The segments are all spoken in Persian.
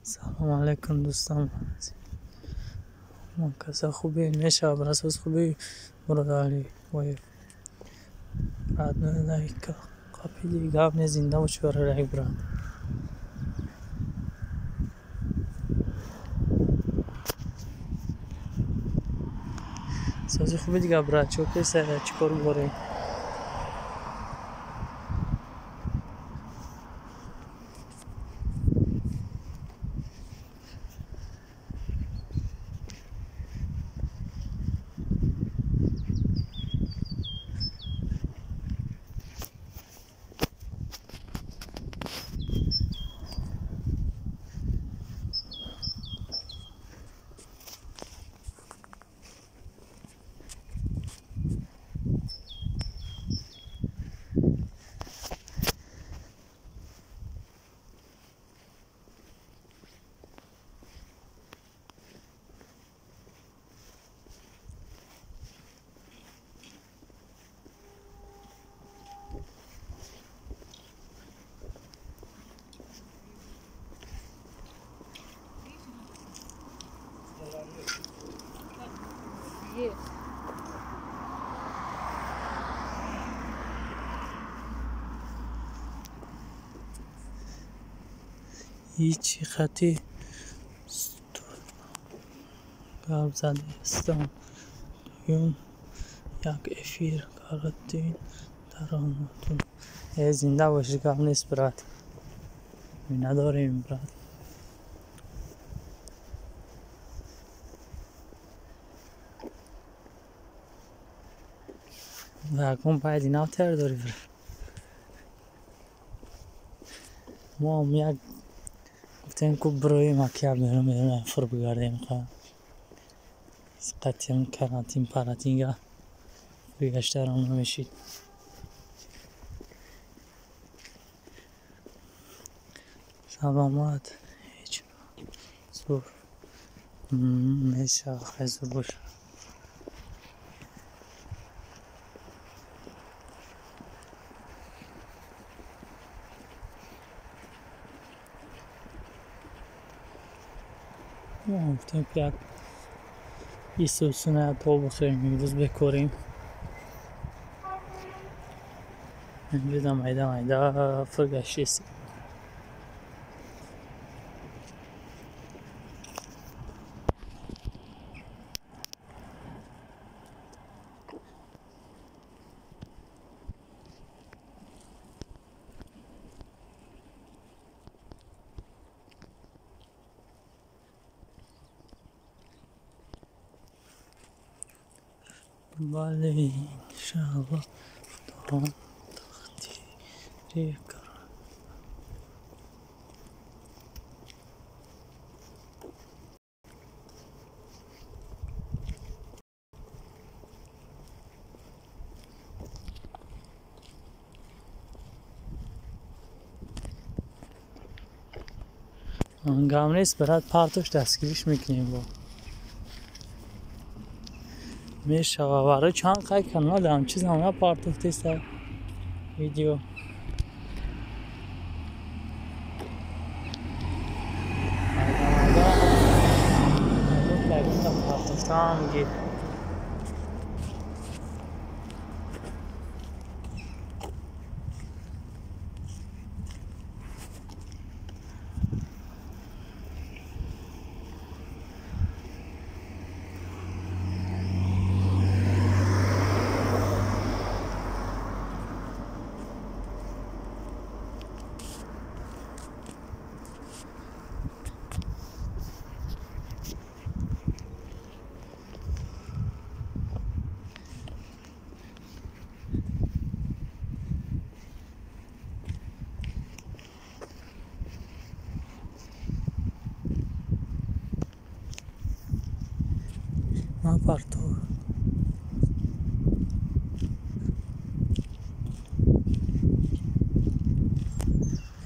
سلام علیکم دوستان. کسا خوبی میشه بر اساس خوبی برادری و بعد لایک کپی دیگه هم زنده باش برای رای برام سازی خوبی دیگه برات چه پیسه چیکار بره هیچی خطی قاب زده استم یون یک افیر کارتین در آنتون زنده باشی کام نیست برات می نداریم برات و کم باید این تر داری برات ما هم یک گفتیم که بروی مکیه میرم فر بگردیم خواهم قطعیم کرانتین پاراتینگا بگشتر آن نمیشید سلامت هیچ زور میشه خیزور باشه ما گفتیم که یک سوسونه تو بخوریم امروز بکوریم امروز هم ایده فرگشتیست بله انشاءالله خدا تقدیری کن هنگام نیست برات پارتوش دستگیریش میکنیم با میشه و برای چند قای کانال دارم چیز همه پارتوش تیست ویدیو پارتوش هم گیر ما پارتو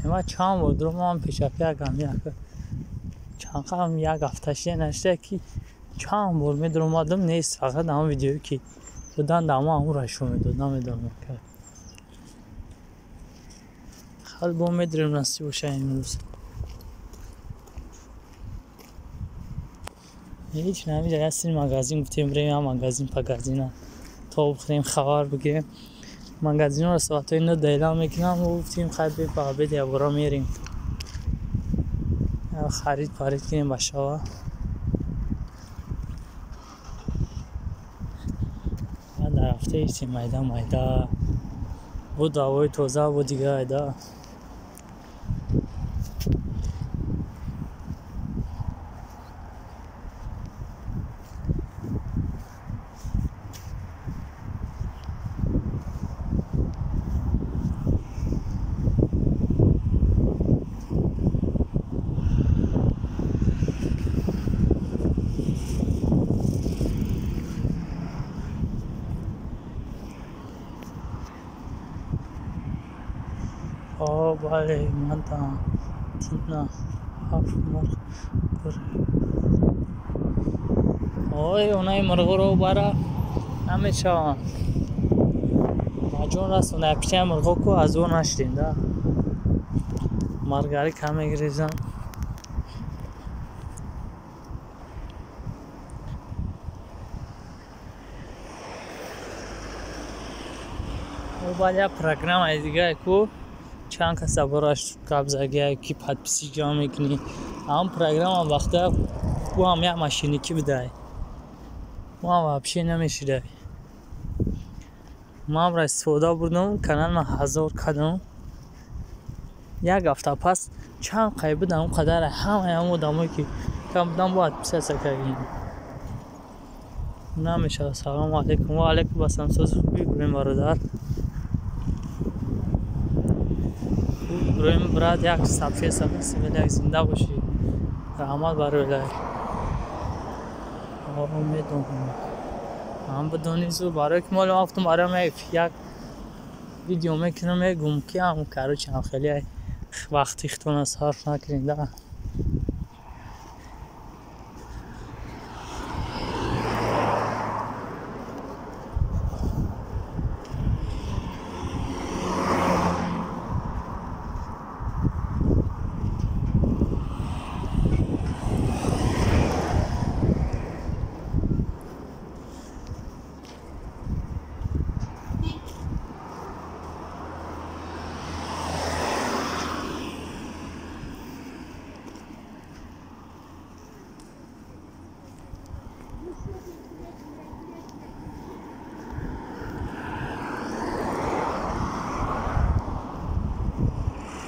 اما چند بود رو ما هم پیش پیگم یک چند قم یک هفتهشی نشته که چند بود میدرم آدم نیست فقط همه ویدیویی که دادن دامه همون رشو میداد نمیدونم که خیلی با میدرم نستی باشه این روز هیچ نمی‌شه هستیم مغازین گفتیم بریم هم مغازین پگازینا تا بخریم خبر بگیریم مغازین رو ساعتای 9 دیلا میکنم و گفتیم خیلی بپا بده برا میریم خرید کنیم باشا در هفته ایستی میده بود هوای توزه بود دیگه ایده بله من تا تینا هفت مرغ اونای مرغ رو برا نمیشه مجون راست اونای پیشه مرغ کو از اون نشدیم ده مرگاری کمی گریزم و بعد یا پروگرام دیگه کو چند کسا براش قبضه گیا کی پادپسی جا میکنی هم پروگرام هم وقته او هم یک ماشینی کی بده ما هم وابشه نمیشیده ما هم را استفاده بردم کانال ما 1000 کدم یک هفته پس چند قیبه دم قدر همه دمایی که کم بودم باید پسی سکرگیم نمیشه سلام علیکم و علیکم بسم سوز خوبی بریم برادر رویم براد یک صفحه سیمیل یک زنده باشی رحمت برای لای امیدم هم بدونی زو برای که مال افتم برای یک ویدیو میکنم میگم که هم کارو چند خیلی وقتی ختون صرف نکنید ده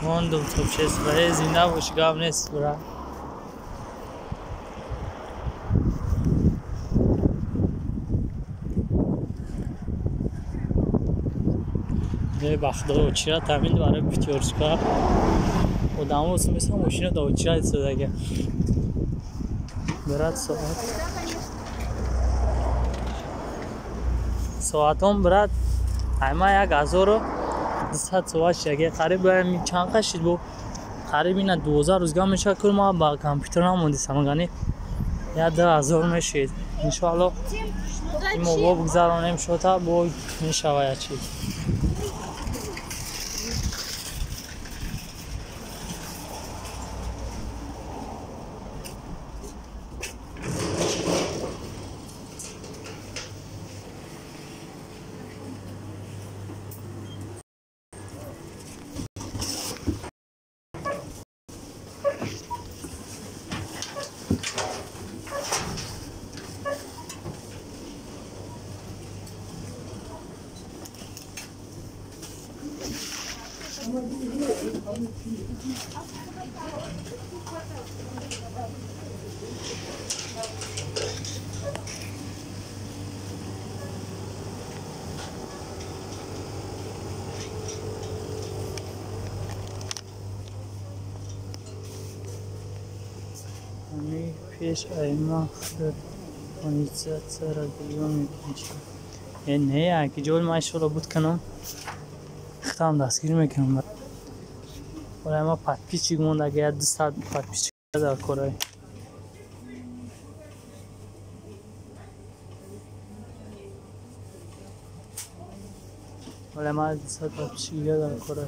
موندم تو چیز برای زنده باشی گام نیست برای یه بخدا و چرا تامین برای بیتیورشکا و دامو مثل ماشین داوچی را استفاده برات ساعتم برات همه یک 1200 ساعت شده قریب چند قشید بود قریب این 2000 روزگاه میشه که ما با کامپیوتر نموندی سمگانی یا 2000 میشید انشاءالله این موضوع بگذارانیم شده با میشه یا چی همی پیش ایما خود کنیزت سر گلیون میکنشم این نه که جول مایش رو بود کنم اختام دستگیر میکنم ولی ما پت پیچی گمونده اگه 200 پت پیچی در کرای ولی ما 200 پت پیچی در کرای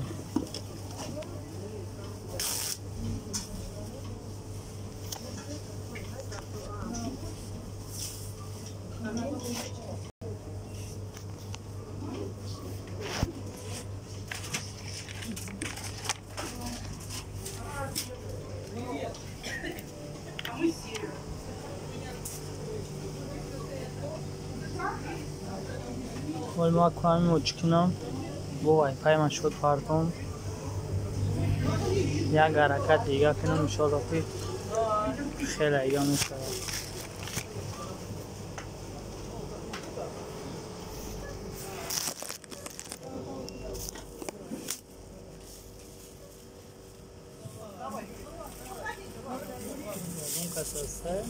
ما کنم موچکنم با وای فای من شد پارتون یک حرکت دیگه کنم انشاءالله که خیلی ایگه میشه. اون کساسته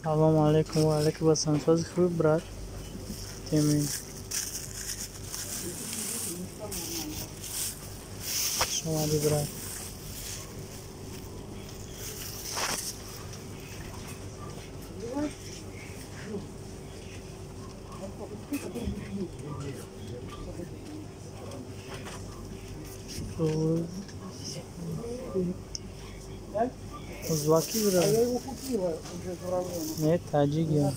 سلام علیکم و علیکم السلام. ساز خوب برات تیمی شما دی برات Uzbaki biraz. Ne tacik ya.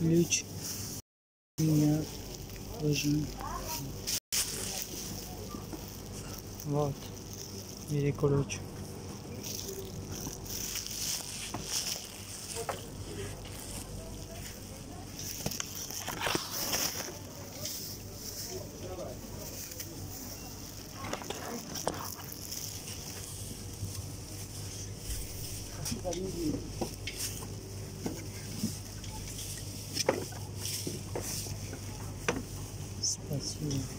Ключ. Меня должен. Вот. Бери ключ. Спасибо.